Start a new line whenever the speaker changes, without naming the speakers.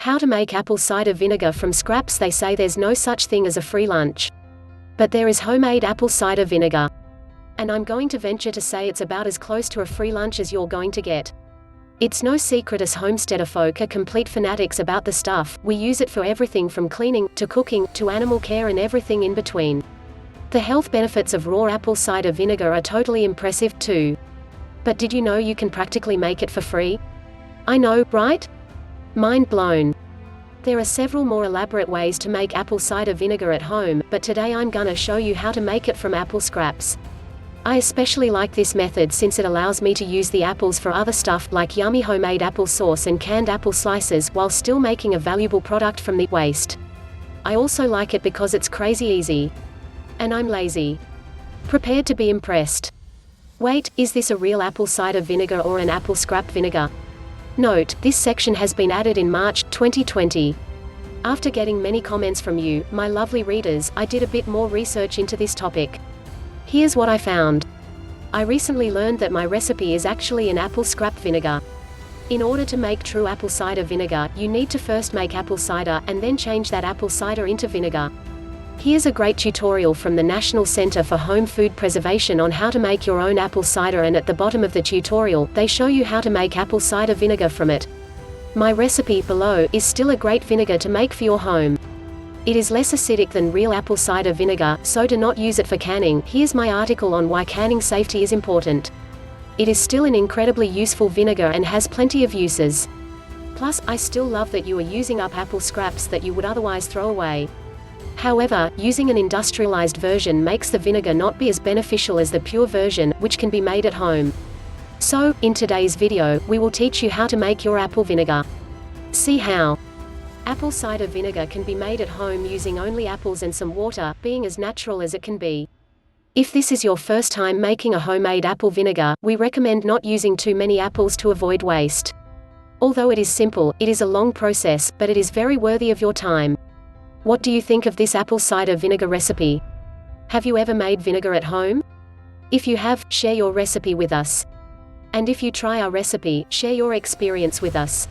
How to make apple cider vinegar from scraps. They say there's no such thing as a free lunch. But there is homemade apple cider vinegar. And I'm going to venture to say it's about as close to a free lunch as you're going to get. It's no secret us homesteader folk are complete fanatics about the stuff. We use it for everything from cleaning, to cooking, to animal care and everything in between. The health benefits of raw apple cider vinegar are totally impressive too. But did you know you can practically make it for free? I know, right? Mind blown. There are several more elaborate ways to make apple cider vinegar at home, but today I'm gonna show you how to make it from apple scraps. I especially like this method since it allows me to use the apples for other stuff like yummy homemade apple sauce and canned apple slices while still making a valuable product from the waste. I also like it because it's crazy easy. And I'm lazy. Prepared to be impressed. Wait, is this a real apple cider vinegar or an apple scrap vinegar? Note, this section has been added in March 2020. After getting many comments from you, my lovely readers, I did a bit more research into this topic. Here's what I found. I recently learned that my recipe is actually an apple scrap vinegar. In order to make true apple cider vinegar, you need to first make apple cider, and then change that apple cider into vinegar. Here's a great tutorial from the National Center for Home Food Preservation on how to make your own apple cider, and at the bottom of the tutorial, they show you how to make apple cider vinegar from it. My recipe below is still a great vinegar to make for your home. It is less acidic than real apple cider vinegar, so do not use it for canning. Here's my article on why canning safety is important. It is still an incredibly useful vinegar and has plenty of uses. Plus, I still love that you are using up apple scraps that you would otherwise throw away. However, using an industrialized version makes the vinegar not be as beneficial as the pure version, which can be made at home. So, in today's video, we will teach you how to make your apple vinegar. See how. Apple cider vinegar can be made at home using only apples and some water, being as natural as it can be. If this is your first time making a homemade apple vinegar, we recommend not using too many apples to avoid waste. Although it is simple, it is a long process, but it is very worthy of your time. What do you think of this apple cider vinegar recipe? Have you ever made vinegar at home? If you have, share your recipe with us. And if you try our recipe, share your experience with us.